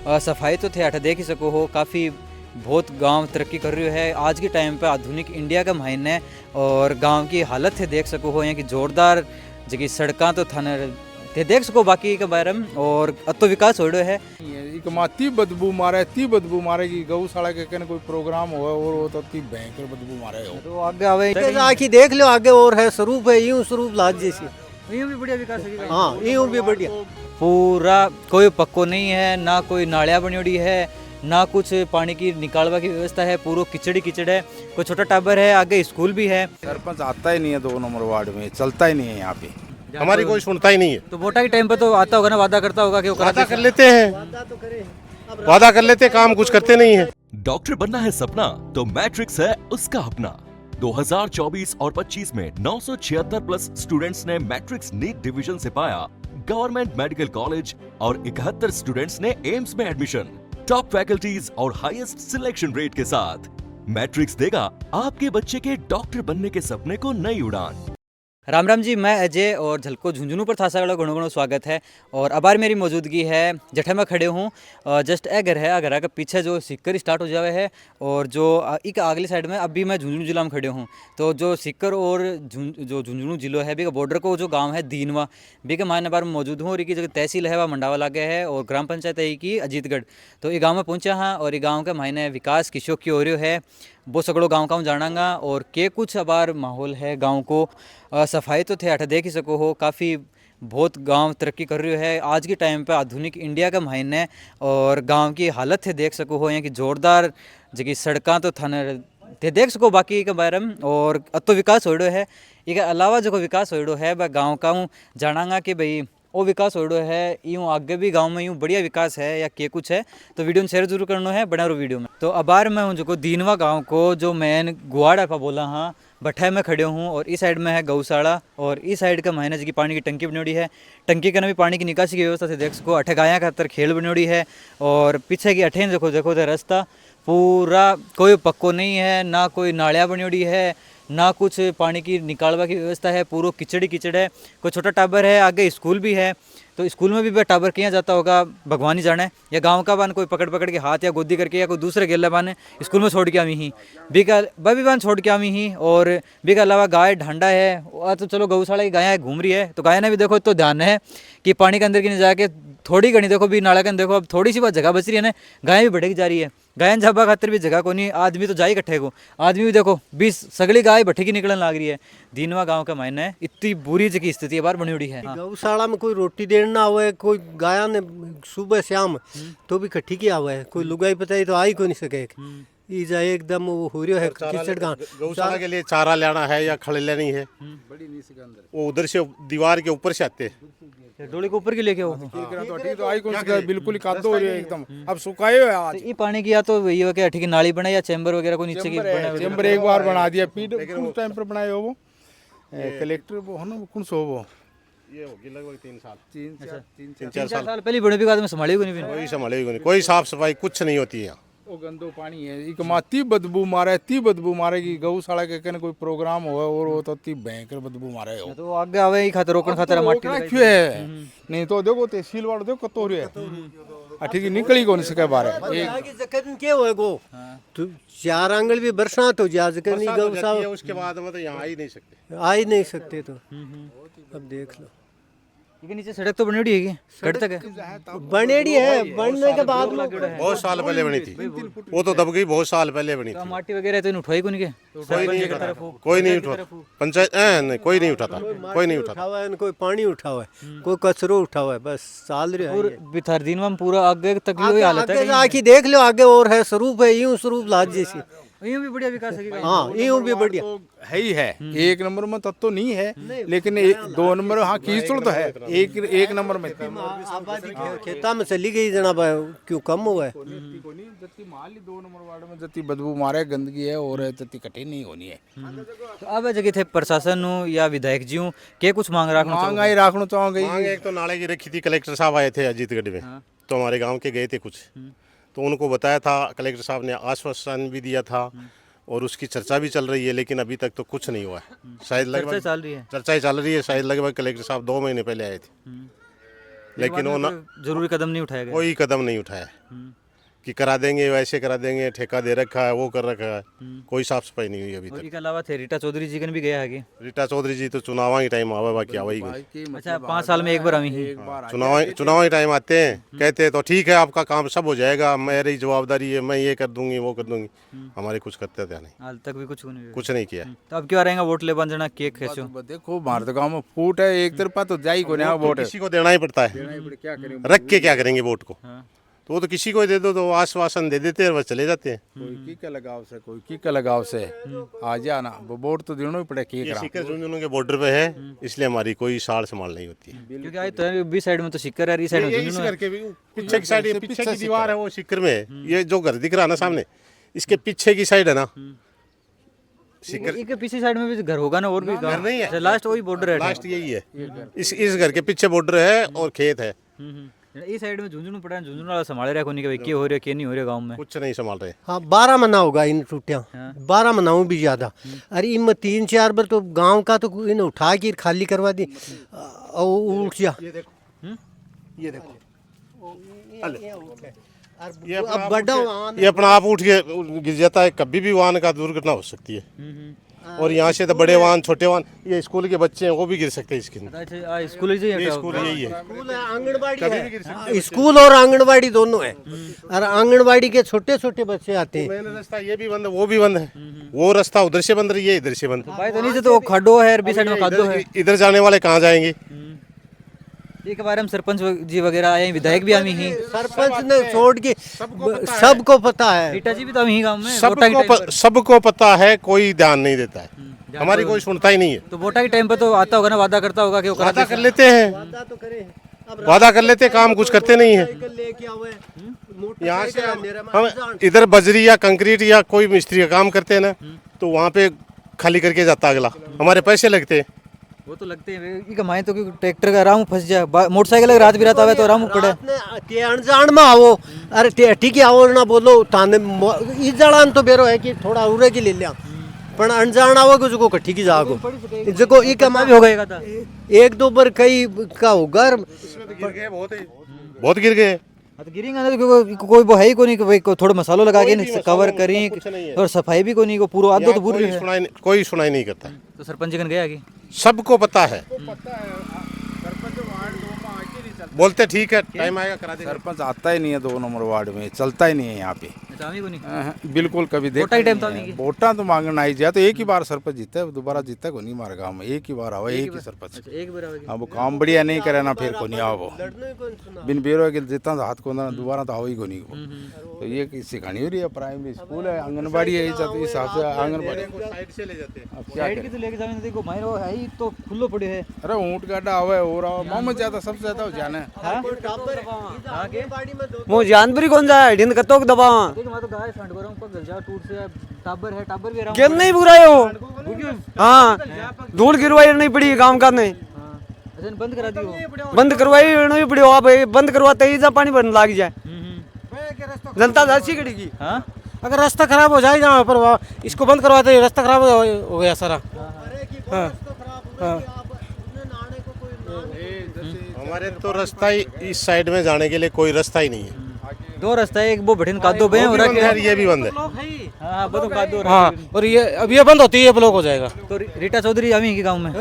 सफाई तो थे अठ देख ही सको हो काफ़ी बहुत गांव तरक्की कर रही है आज के टाइम पे आधुनिक इंडिया का महीना है और गांव की हालत थे देख सको हो यहाँ की जोरदार जगह सड़क तो थाने थे देख सको बाकी के बारे में और तो विकास हो रहा है एक ती बदबू मारे की गौशाला के कहने कोई प्रोग्राम हो और वो तो ती भयंकर बदबू मारे हो तो आगे आवे आखी देख लो आगे और है स्वरूप है यूं स्वरूप लाज जैसी यूं भी बढ़िया विकास है हाँ यूं भी बढ़िया पूरा कोई पक्को नहीं है ना कोई नालियाँ बनी है ना कुछ पानी की निकालवा की व्यवस्था है पूरा कीचड़ कीचड़ है कोई छोटा टाबर है आगे स्कूल भी है सरपंच आता ही नहीं है 2 नंबर वार्ड में चलता ही नहीं है यहाँ पे हमारी कोई सुनता ही नहीं है। तो वोटा के टाइम पे तो आता होगा ना वादा करता होगा कि वो वादा कर लेते हैं वादा कर लेते काम कुछ करते नहीं है। डॉक्टर बनना है सपना तो मैट्रिक्स है उसका अपना 2024 और 25 में 976 प्लस स्टूडेंट्स ने मैट्रिक्स नीट डिवीजन से पाया गवर्नमेंट मेडिकल कॉलेज और 71 स्टूडेंट्स ने एम्स में एडमिशन टॉप फैकल्टीज और हाईएस्ट सिलेक्शन रेट के साथ मैट्रिक्स देगा आपके बच्चे के डॉक्टर बनने के सपने को नई उड़ान। राम राम जी, मैं अजय और झलको झुंझुनू पर थासा वाला गुणो स्वागत है। और अबार मेरी मौजूदगी है जठे में खड़े हूँ जस्ट ए घर है घर के पीछे जो सिक्कर स्टार्ट हो जावे है और जो एक अगली साइड में अभी मैं झुंझुनू जिला में खड़े हूँ। तो जो सिक्कर और जो झुंझुनू जिलो है भी का बॉर्डर को जो गांव है दीनवा भी के मायने बार में मौजूद हूँ और की जो तहसील है वह मंडावा लागे है और ग्राम पंचायत है की अजीतगढ़। तो ये गाँव में पहुँचा हाँ और ये गाँव के मायने विकास किशोर की हो रही है वो सगड़ो गाँव का जानांगा और के कुछ अबार माहौल है गाँव को सफाई तो थे अठ देख ही सको हो काफ़ी बहुत गांव तरक्की कर रही है आज के टाइम पे आधुनिक इंडिया का महीना है और गांव की हालत थे देख सको हो यहाँ की जोरदार जगह सड़क तो थाने थे देख सको बाकी के बारे में और तो विकास हो रहा है। इसके अलावा जो विकास हो रहा है वह गाँव का हूँ जानांगा कि भाई वो विकास हो रहा है यूँ आगे भी गांव में यूँ बढ़िया विकास है या के कुछ है तो वीडियो में शेयर जरूर करना है बना रो वीडियो में। तो अबार मैं हूँ जो दीनवा गांव को जो मैन गुआड़ा पा बोला हाँ भट्ठे में खड़े हूँ और इस साइड में है गौशाला और इस साइड का महीने जी की पानी की टंकी बनी है टंकी के ना भी पानी की निकासी की व्यवस्था से देख सको अठे गाया का अंतर खेल बनी है और पीछे की अठे देखो देखो तो रास्ता पूरा कोई पक्को नहीं है ना कोई नालियाँ बनी है ना कुछ पानी की निकालवा की व्यवस्था है पूरा कीचड़ कीचड़ है कोई छोटा टाबर है आगे स्कूल भी है तो स्कूल में भी टाबर किया जाता होगा भगवान ही जाने या गांव का बान कोई पकड़ पकड़ के हाथ या गोदी करके या कोई दूसरे गेला बान स्कूल में छोड़ के आवी ही भी बान छोड़ के आवी ही और भी के अलावा गाय ढांडा है तो चलो गौशाला की गाय घूम रही है तो गाय ने भी देखो तो ध्यान है कि पानी के अंदर की नहीं जाके थोड़ी घनी देखो भी नाला के अंदर देखो अब थोड़ी सी बात जगह बच रही है ना गाय भी भटक जा रही है गायन झाबा खातिर भी जगह को नहीं आदमी तो जा ही इकट्ठे को आदमी भी देखो 20 सगली गाय भट्टी की निकलने लग रही है। दीनवा गांव का मायना है इतनी बुरी जगह स्थिति बार बनी हुई है। गौशाला में कोई रोटी देना हुआ है कोई गाया ने सुबह शाम तो भी इकट्ठी किया हुआ है कोई लुगाई पता तो आ ही को नहीं सके ईजा एकदम वो हो रहा है कीचड़ का गौशाला के लिए चारा लेना है या खड़े लेनी है वो उधर से दीवार के ऊपर से आते डोली के ऊपर की लेके वो तो आई कौन सी बिल्कुल कादो हो रही है एकदम अब सुखाए हुए आज ये पानी की या तो वही हो क्या ठीक नाली बना या चैम्बर वगैरह को नीचे की बना चैम्बर एक बार बना दिया पीठ कुछ टाइम पर बनाए हो वो कलेक्टर वो है ना कौन सो वो ये होगी लगभग 3 साल 3-4 साल पहले बड़े भी में संभाली को नहीं कोई संभालेगी नहीं कोई साफ सफाई कुछ नहीं होती है। वो गंदो पानी है एक ती बदबू मारे की गौशाला के कहने कोई प्रोग्राम हो और वो तो ती भयंकर बदबू मारे हो तो आगे आवे ही खातर रोकन खातर माटी क्यों है नहीं तो देखो तहसील वालों देखो कतो रे ठीक निकली कौन से के बारे जकन के हो गो तो 4 आंगल भी बरसात हो जा जकन नहीं गौशाला उसके बाद में तो यहाँ आ ही नहीं सकते तो अब देख लो के नीचे सड़क तो बनेड़ी है कट तक है बनेड़ी है बनने के बाद में बहुत साल पहले बनी थी वो तो दब गई बहुत साल पहले बनी थी माटी वगैरह तो उठवाई को नहीं के कोई नहीं उठा पंचायत नहीं कोई नहीं उठाता कोई नहीं उठाता है कोई पानी उठा हुआ है कोई कचरो उठा हुआ है बस साल बिथार दिन में पूरा आगे तक की हालत है आखी देख लो आगे और है स्वरूप है यूं स्वरूप लाज जैसी यूं भी बढ़िया विकास है हाँ यूं भी बढ़िया है ही है 1 नंबर में तब तो नहीं है लेकिन 2 नंबर हाँ कीचड़ तो है एक नंबर में आबादी खेता में चली गई जनाब क्यों कम हुआ है जति माली 2 नंबर वार्ड में जति बदबू मारे गंदगी है और जति कटे नहीं होनी है। तो अब जगह थे प्रशासन या विधायक जी के कुछ मांग रखना चाहोगे एक तो नाले की रखी थी कलेक्टर साहब आए थे अजीतगढ़ में तो हमारे गाँव के गए थे कुछ तो उनको बताया था कलेक्टर साहब ने आश्वासन भी दिया था और उसकी चर्चा भी चल रही है लेकिन अभी तक तो कुछ नहीं हुआ है शायद लगभग चल रही है चर्चा ही चल रही है शायद लगभग कलेक्टर साहब 2 महीने पहले आए थे लेकिन वो ना जरूरी कदम नहीं उठाया गया। कोई कदम नहीं उठाया कि करा देंगे, वैसे करा देंगे, ठेका दे रखा है, वो कर रखा है, कोई साफ सफाई नहीं हुई अभी और तक। इसके अलावा थे रीटा चौधरी जी कन भी गया है कि रीटा चौधरी जी तो चुनाव ही टाइम आवा, बाकी आवा ही नहीं। अच्छा 5 साल में एक बार आई ही। चुनाव ही टाइम आते हैं, कहते हैं तो ठीक है आपका काम सब हो जाएगा, मेरी जवाबदारी है, मैं ये कर दूंगी वो कर दूंगी, हमारे कुछ करते थे नहीं, हाल तक भी कुछ नहीं हुआ। कुछ नहीं किया। तो अब क्यों आ रहेगा वोट ले बन जाना केक खेचो। देखो हमारे तो गाँव में फूट है, एक तरफा तो जाई को नहीं वोट है। किसी को देना ही पड़ता है, क्या करें, रख के क्या करेंगे वोट को, हाँ। तो वो तो किसी को ही दे दो तो आश्वासन दे देते हैं और बस चले जाते हैं। कोई की का लगाव से, कोई की का लगाव से आ जाना, वोट तो देना ही पड़े। ये सीकर झुंझुनू के बॉर्डर पे है, इसलिए हमारी कोई साड़ संभाल नहीं होती है। क्योंकि आज तो बी साइड में तो सिक्कर है, इस साइड में ये इस झुंझुनू है। घर के भी पीछे की साइड, पीछे की दीवार है वो सिक्कर में है, ये जो घर दिख रहा है ना सामने, इसके पीछे की साइड है ना सिक्कर, इसके पीछे साइड में भी घर होगा ना, और भी घर नहीं है, लास्ट वही बॉर्डर है। लास्ट यही है, इस घर के पीछे बॉर्डर है और खेत है। इस साइड में झुंझुनू पड़ा है, झुंझुनू वाला संभाल रहा है कोनी के भाई क्या हो रहा है क्या नहीं हो रहा गांव में। कुछ नहीं संभाल रहे। हाँ 12 मना होगा इन टूटियाँ, 12 मनाऊँ भी ज़्यादा। अरे इनमें 3-4 बार तो गांव का तो इन्हें उठा के खाली करवा दी और उठ जा। ये देखो अब बड़ा वाहन ये अपना आप उठ के गिर जाता है, कभी भी वाहन का दुर्घटना हो सकती है। और यहाँ से तो बड़े वाहन, छोटे वाहन, ये स्कूल के बच्चे हैं वो भी गिर सकते हैं इसके अंदर। अच्छा स्कूल ही ये स्कूल यही है, स्कूल है, आंगनबाड़ी है, स्कूल और आंगनबाड़ी दोनों है। और आंगनबाड़ी के छोटे छोटे बच्चे आते हैं। मेन रास्ता ये भी बंद है, वो भी बंद है, वो रास्ता उधर से बंद रही है, इधर से बंद। भाई तो नीचे तो खड्डो है, बी साइड में खड्डो है। इधर जाने वाले कहाँ जाएंगे? एक बार हम सरपंच जी वगैरह आए, विधायक भी हम ही, सरपंच ने छोड़ के सबको पता है। रीटा जी भी तो हम ही गांव में। वोटा के टाइम पर। सबको पता है, कोई ध्यान नहीं देता है, हमारी कोई सुनता ही नहीं है। तो वोटा के टाइम पर तो आता होगा ना, वादा करता होगा कि वो करा वादा कर लेते हैं, वादा कर लेते हैं, काम कुछ करते नहीं है। यहाँ से हम इधर बजरी या कंक्रीट या कोई मिस्त्री का काम करते हैं ना, तो वहाँ पे खाली करके जाता अगला, हमारे पैसे लगते हैं। वो तो लगते हैं ये कमाए तो कि ट्रैक्टर का आराम फंस जाए, मोटरसाइकिल अगर रात भी रात आवे तो आराम पड़े। ते अनजान में आओ, अरे ठीक है आओ ना बोलो ताने इस जड़ान तो बेरो है कि थोड़ा उरे की ले लिया, पर अनजान आओगे जो कट्ठी की जागो जो ई कमा भी हो गएगा था। 1-2 बार कई का होगा, बहुत गिर गए। तो गिरेंगे ना, क्योंकि कोई वो है ही को नहीं कि भाई थोड़ा मसालो लगा के कवर करें, और सफाई भी को नहीं, को पूरा आदत तो पूरी है। कोई सुनाई नहीं करता। तो सरपंच जी कन गया कि सबको पता है, बोलते ठीक है टाइम आएगा करा देंगे। सरपंच आता ही नहीं है 2 नंबर वार्ड में, चलता ही नहीं है यहाँ पे। अच्छा हम ही को नहीं। बिल्कुल कभी वोटा ही टाइम तो नहीं। वोटा तो मांगना आई जाए तो एक ही बार सरपंच जीता है, दोबारा जीता को नहीं हमारे गाँव में, एक ही बार आवा, एक ही सरपंच। अच्छा एक बार आवेगी। अब वो काम बढ़िया नहीं करे ना, फिर को नहीं आओ वो बिन बेरो के जितना हाथ को ना दोबारा तो आओ ही को नहीं वो। तो ये सिखानी हो रही है, प्राइमरी स्कूल है, आंगनबाड़ी है, इस हिसाब से आंगनबाड़ी। साइड से ले जाते हैं। अब क्या साइड की तो लेके जाने देखो मारो है ही तो खुल्लो पड़े है। अरे ऊँट गाड़ा आवे और आओ मोहम्मद ज्यादा सबसे ज्यादा हो जाना है। वो जानवरी कौन जाए ढिंद कतो के दबा देख मैं तो गाय संड गरम को गलजा टूट से टाबर है, टाबर भी आराम। गेम नहीं बुराए हो। हाँ धूल गिरवाई नहीं पड़ी काम का नहीं। अच्छा बंद करा दियो। बंद करवाई नहीं पड़ी, आप बंद करवाते ही पानी भरने लग जाए, जनता दर्शी करेगी। हां अगर रास्ता खराब हो जाए जहाँ पर इसको बंद करवाते रास्ता खराब हो गया सारा। हाँ हाँ हमारे तो रास्ता ही इस साइड में जाने के लिए कोई रास्ता ही नहीं है। 2 रास्ता है, एक वो बठिन कादो बे हो रहा है, ये भी बंद है। हां बदो कादो रहा हाँ और ये अब ये बंद होती है, ये ब्लॉक हो जाएगा। तो रीटा चौधरी हम ही के गांव में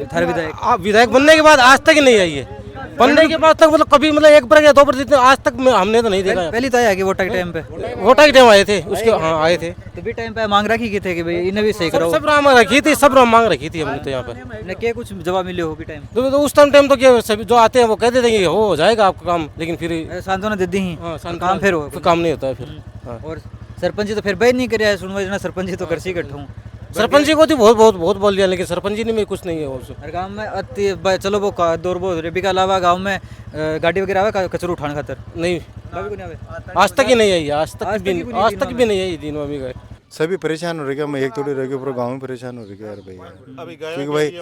थार विधायक। आप विधायक बनने के बाद आज तक ही नहीं आई है, बनने के बाद तक मतलब कभी मतलब 1 बार या 2 बार जितने आज तक हमने तो नहीं देखा। पहली तो आया कि वोटा के टाइम पे, वोटा के टाइम आए थे उसके, हाँ आए थे तो भी टाइम पे मांग रखी की थे कि भाई इन्हें भी सही करो। सब राम रखी थी, सब राम मांग रखी थी हमने तो यहाँ पर। इन्हें क्या कुछ जवाब मिले हो भी टाइम तो उस टाइम तो क्या सभी जो आते हैं वो कहते थे कि हो जाएगा आपका काम, लेकिन फिर सांत्वना दे दी ही हाँ, काम फिर हो काम नहीं होता है फिर। हाँ। और सरपंच जी तो फिर बैठ नहीं करे सुनवाई जना, सरपंच जी तो करसी इकट्ठा हूँ। सरपंच जी को तो बहुत बोल दिया, लेकिन सरपंच जी ने में कुछ नहीं है उससे। हर गांव में चलो वो दौर बहुत रेबी के अलावा गांव में गाड़ी वगैरह आवे कचरू उठाने खातर नहीं कभी को नहीं आवे। आज तक ही नहीं आई, आज तक भी नहीं आई दिन में भी गए। सभी परेशान हो रहे क्या, मैं एक थोड़ी रह गया, पूरा गाँव में परेशान हो रहे क्या यार भैया। अभी क्योंकि भाई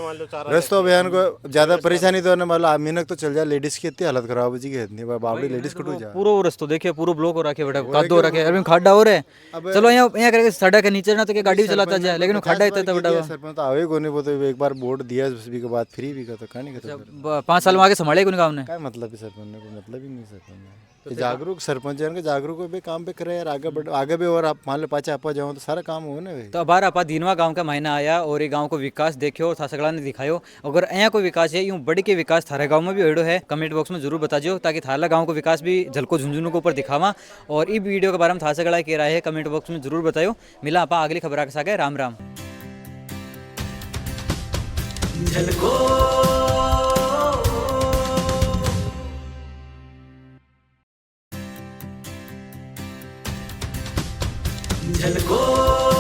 रस्तों अभियान को ज़्यादा परेशानी तो नहीं, मतलब मिनक तो चल जाए, लेडीज़ की इतनी हालत खराब हो जी की इतनी बाबड़ी लेडीज़ कटू जा। पूरा रस्तो देखिए, पूरा ब्लॉक हो रखे है बेटा, कादो हो रखे है, अभी खाड़ा हो रहे हैं। चलो यहाँ यहाँ करके सड़क के नीचे ना तो क्या गाड़ी भी चलाता जाए, लेकिन वो खाड़ा इतना था बेटा। सरपंच तो आवे को नहीं, वो तो एक बार वोट दिया उसके के बाद फ्री भी का तो कहानी का 5 साल में आगे संभाले कौन गाँव ने। क्या मतलब है सरपंच ने, कोई मतलब ही नहीं सरपंच ने। तो जागरूक सरपंच है, जागरूक भी काम पे करे यार, आगे बढ़ आगे भी, और आप मान लो पाचा आपा जाओ तो सारा काम हो ना भाई। तो अब बार आपा दीनवा गांव का महीना आया और ये गांव को विकास देखियो, था सगड़ा ने दिखायो। अगर यहाँ कोई विकास है, यूं बड़ी के विकास थारे गांव में भी होड़ो है, कमेंट बॉक्स में जरूर बताजियो, ताकि थाला गांव को विकास भी झलको झुंझुनू के ऊपर दिखावा। और इस वीडियो के बारे में था सगड़ा कह रहा है, कमेंट बॉक्स में जरूर बतायो। मिला आपा अगली खबर के साथ, राम राम। झलको